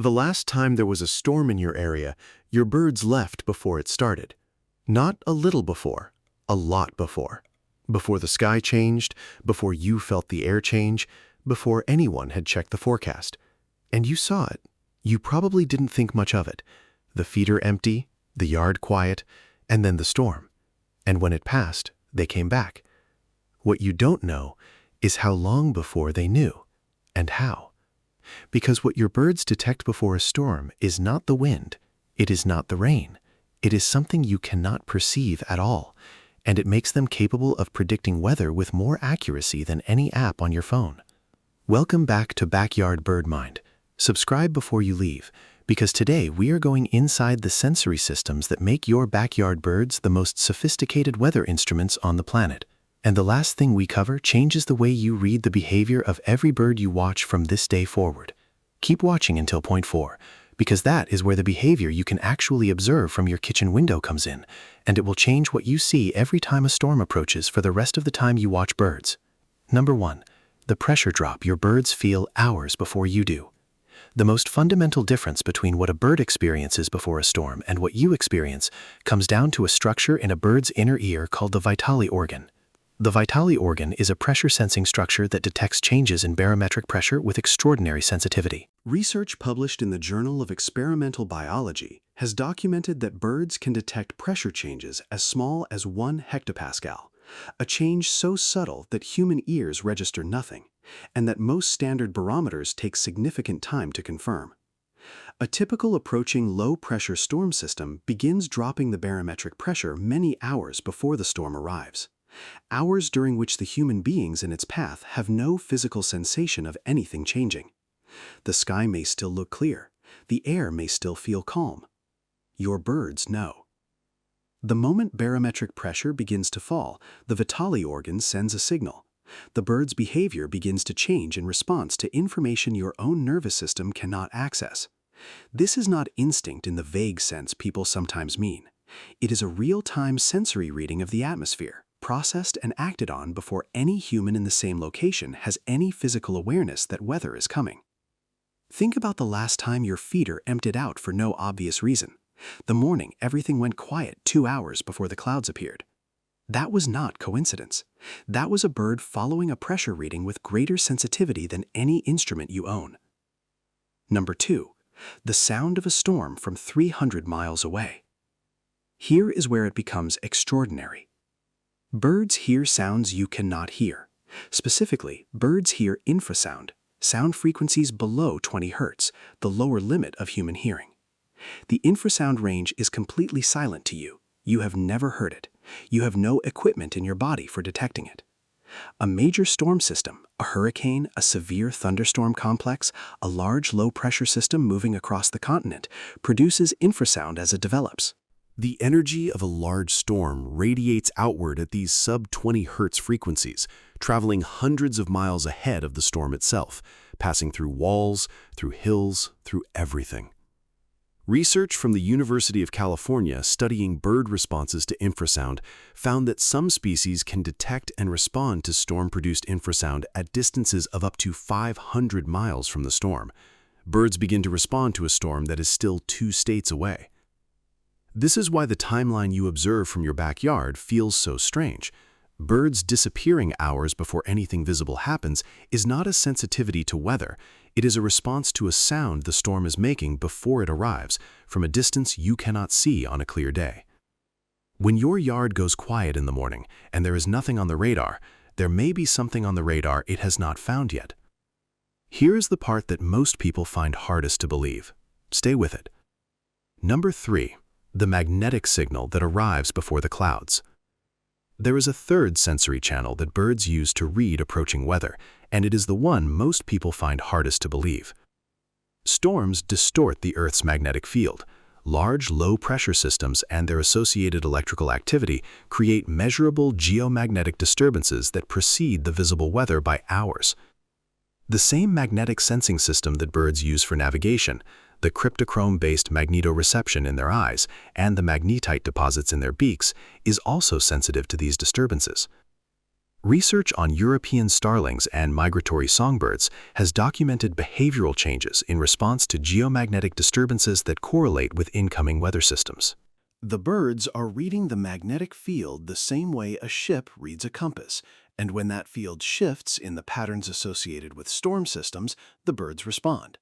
The last time there was a storm in your area, your birds left before it started. Not a little before, a lot before. Before the sky changed, before you felt the air change, before anyone had checked the forecast. And you saw it. You probably didn't think much of it. The feeder empty, the yard quiet, and then the storm. And when it passed, they came back. What you don't know is how long before they knew, and how. Because what your birds detect before a storm is not the wind, it is not the rain, it is something you cannot perceive at all, and it makes them capable of predicting weather with more accuracy than any app on your phone. Welcome back to Backyard Bird Mind. Subscribe before you leave, because today we are going inside the sensory systems that make your backyard birds the most sophisticated weather instruments on the planet. And the last thing we cover changes the way you read the behavior of every bird you watch from this day forward. Keep watching until point 4, because that is where the behavior you can actually observe from your kitchen window comes in, and it will change what you see every time a storm approaches for the rest of the time you watch birds. Number 1. The pressure drop your birds feel hours before you do. The most fundamental difference between what a bird experiences before a storm and what you experience comes down to a structure in a bird's inner ear called the Vitali Organ. The Vitali Organ is a pressure-sensing structure that detects changes in barometric pressure with extraordinary sensitivity. Research published in the Journal of Experimental Biology has documented that birds can detect pressure changes as small as 1 hectopascal, a change so subtle that human ears register nothing, and that most standard barometers take significant time to confirm. A typical approaching low-pressure storm system begins dropping the barometric pressure many hours before the storm arrives. Hours during which the human beings in its path have no physical sensation of anything changing. The sky may still look clear, the air may still feel calm. Your birds know. The moment barometric pressure begins to fall, the Vitali organ sends a signal. The bird's behavior begins to change in response to information your own nervous system cannot access. This is not instinct in the vague sense people sometimes mean. It is a real-time sensory reading of the atmosphere, processed and acted on before any human in the same location has any physical awareness that weather is coming. Think about the last time your feeder emptied out for no obvious reason. The morning everything went quiet 2 hours before the clouds appeared. That was not coincidence. That was a bird following a pressure reading with greater sensitivity than any instrument you own. Number 2. The sound of a storm from 300 miles away. Here is where it becomes extraordinary. Birds hear sounds you cannot hear. Specifically, birds hear infrasound, sound frequencies below 20 Hz, the lower limit of human hearing. The infrasound range is completely silent to you. You have never heard it. You have no equipment in your body for detecting it. A major storm system, a hurricane, a severe thunderstorm complex, a large low-pressure system moving across the continent, produces infrasound as it develops. The energy of a large storm radiates outward at these sub-20 Hz frequencies, traveling hundreds of miles ahead of the storm itself, passing through walls, through hills, through everything. Research from the University of California studying bird responses to infrasound found that some species can detect and respond to storm-produced infrasound at distances of up to 500 miles from the storm. Birds begin to respond to a storm that is still 2 states away. This is why the timeline you observe from your backyard feels so strange. Birds disappearing hours before anything visible happens is not a sensitivity to weather. It is a response to a sound the storm is making before it arrives, from a distance you cannot see on a clear day. When your yard goes quiet in the morning and there is nothing on the radar, there may be something on the radar it has not found yet. Here is the part that most people find hardest to believe. Stay with it. Number 3. The magnetic signal that arrives before the clouds. There is a third sensory channel that birds use to read approaching weather, and it is the one most people find hardest to believe. Storms distort the Earth's magnetic field. Large, low-pressure systems and their associated electrical activity create measurable geomagnetic disturbances that precede the visible weather by hours. The same magnetic sensing system that birds use for navigation, the cryptochrome-based magnetoreception in their eyes, and the magnetite deposits in their beaks, is also sensitive to these disturbances. Research on European starlings and migratory songbirds has documented behavioral changes in response to geomagnetic disturbances that correlate with incoming weather systems. The birds are reading the magnetic field the same way a ship reads a compass, and when that field shifts in the patterns associated with storm systems, the birds respond.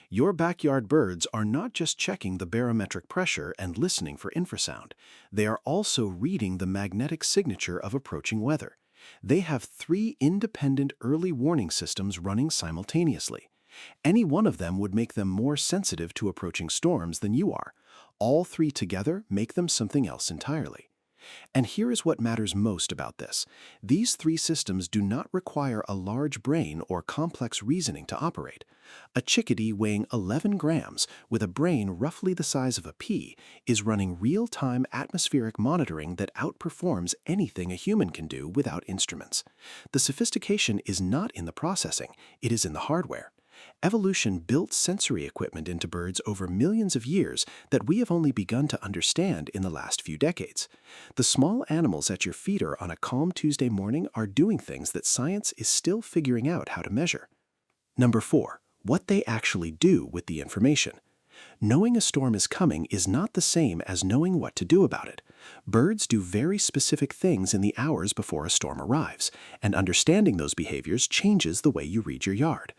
Your backyard birds are not just checking the barometric pressure and listening for infrasound. They are also reading the magnetic signature of approaching weather. They have 3 independent early warning systems running simultaneously. Any one of them would make them more sensitive to approaching storms than you are. All 3 together make them something else entirely. And here is what matters most about this. These 3 systems do not require a large brain or complex reasoning to operate. A chickadee weighing 11 grams with a brain roughly the size of a pea is running real-time atmospheric monitoring that outperforms anything a human can do without instruments. The sophistication is not in the processing, it is in the hardware. Evolution built sensory equipment into birds over millions of years that we have only begun to understand in the last few decades. The small animals at your feeder on a calm Tuesday morning are doing things that science is still figuring out how to measure. Number 4. What they actually do with the information. Knowing a storm is coming is not the same as knowing what to do about it. Birds do very specific things in the hours before a storm arrives, and understanding those behaviors changes the way you read your yard.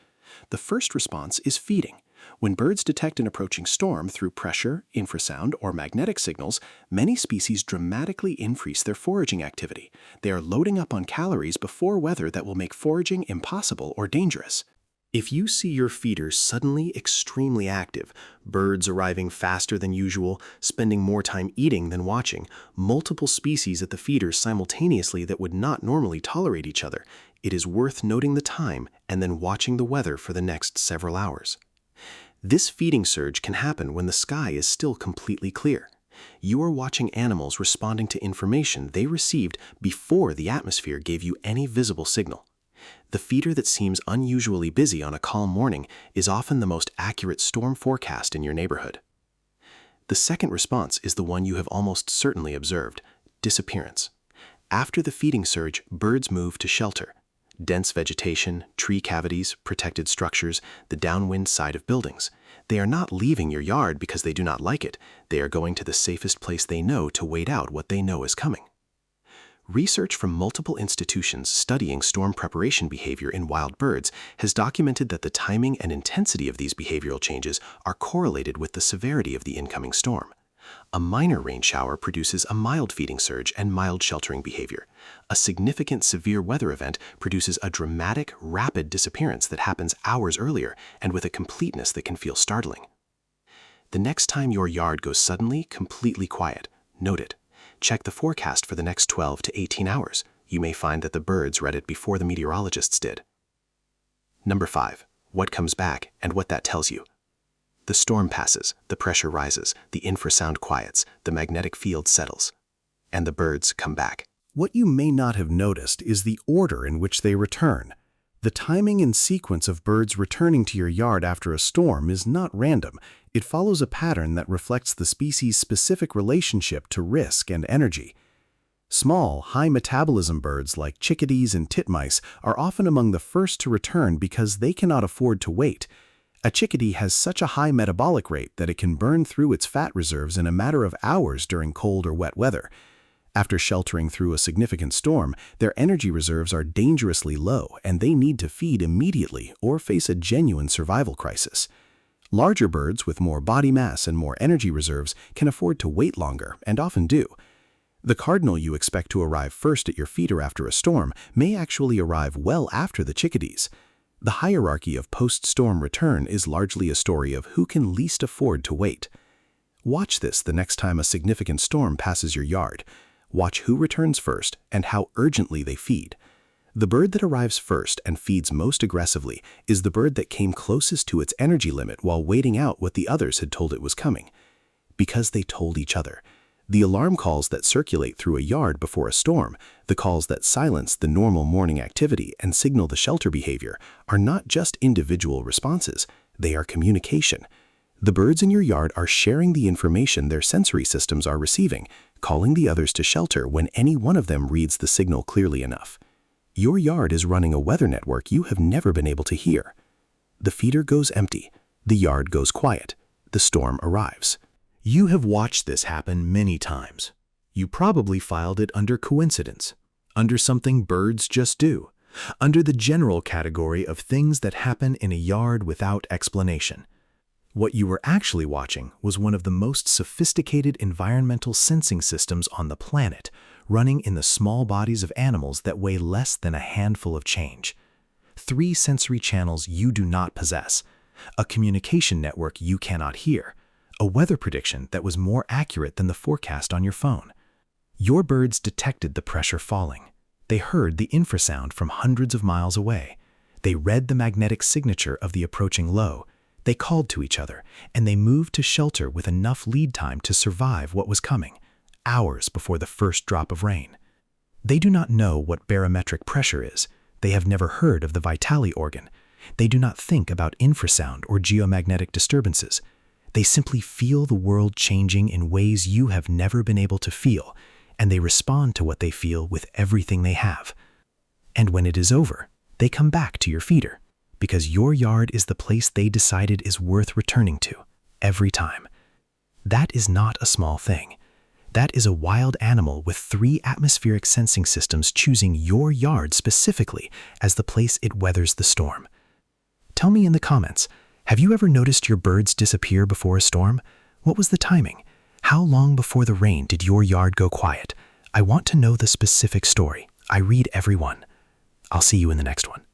The first response is feeding. When birds detect an approaching storm through pressure, infrasound, or magnetic signals, many species dramatically increase their foraging activity. They are loading up on calories before weather that will make foraging impossible or dangerous. If you see your feeder suddenly extremely active, birds arriving faster than usual, spending more time eating than watching, multiple species at the feeders simultaneously that would not normally tolerate each other, it is worth noting the time and then watching the weather for the next several hours. This feeding surge can happen when the sky is still completely clear. You are watching animals responding to information they received before the atmosphere gave you any visible signal. The feeder that seems unusually busy on a calm morning is often the most accurate storm forecast in your neighborhood. The second response is the one you have almost certainly observed: disappearance. After the feeding surge, birds move to shelter. Dense vegetation, tree cavities, protected structures, the downwind side of buildings. They are not leaving your yard because they do not like it. They are going to the safest place they know to wait out what they know is coming. Research from multiple institutions studying storm preparation behavior in wild birds has documented that the timing and intensity of these behavioral changes are correlated with the severity of the incoming storm. A minor rain shower produces a mild feeding surge and mild sheltering behavior. A significant severe weather event produces a dramatic, rapid disappearance that happens hours earlier and with a completeness that can feel startling. The next time your yard goes suddenly completely quiet, note it. Check the forecast for the next 12 to 18 hours. You may find that the birds read it before the meteorologists did. Number 5. What comes back and what that tells you. The storm passes, the pressure rises, the infrasound quiets, the magnetic field settles, and the birds come back. What you may not have noticed is the order in which they return. The timing and sequence of birds returning to your yard after a storm is not random. It follows a pattern that reflects the species' specific relationship to risk and energy. Small, high-metabolism birds like chickadees and titmice are often among the first to return because they cannot afford to wait. A chickadee has such a high metabolic rate that it can burn through its fat reserves in a matter of hours during cold or wet weather. After sheltering through a significant storm, their energy reserves are dangerously low and they need to feed immediately or face a genuine survival crisis. Larger birds with more body mass and more energy reserves can afford to wait longer and often do. The cardinal you expect to arrive first at your feeder after a storm may actually arrive well after the chickadees. The hierarchy of post-storm return is largely a story of who can least afford to wait. Watch this the next time a significant storm passes your yard. Watch who returns first and how urgently they feed. The bird that arrives first and feeds most aggressively is the bird that came closest to its energy limit while waiting out what the others had told it was coming. Because they told each other. The alarm calls that circulate through a yard before a storm, the calls that silence the normal morning activity and signal the shelter behavior, are not just individual responses, they are communication. The birds in your yard are sharing the information their sensory systems are receiving, calling the others to shelter when any one of them reads the signal clearly enough. Your yard is running a weather network you have never been able to hear. The feeder goes empty. The yard goes quiet. The storm arrives. You have watched this happen many times. You probably filed it under coincidence, under something birds just do, under the general category of things that happen in a yard without explanation. What you were actually watching was one of the most sophisticated environmental sensing systems on the planet, running in the small bodies of animals that weigh less than a handful of change. 3 sensory channels you do not possess, a communication network you cannot hear, a weather prediction that was more accurate than the forecast on your phone. Your birds detected the pressure falling. They heard the infrasound from hundreds of miles away. They read the magnetic signature of the approaching low. They called to each other, and they moved to shelter with enough lead time to survive what was coming, hours before the first drop of rain. They do not know what barometric pressure is. They have never heard of the Vitali organ. They do not think about infrasound or geomagnetic disturbances. They simply feel the world changing in ways you have never been able to feel, and they respond to what they feel with everything they have. And when it is over, they come back to your feeder, because your yard is the place they decided is worth returning to, every time. That is not a small thing. That is a wild animal with 3 atmospheric sensing systems choosing your yard specifically as the place it weathers the storm. Tell me in the comments, have you ever noticed your birds disappear before a storm? What was the timing? How long before the rain did your yard go quiet? I want to know the specific story. I read every one. I'll see you in the next one.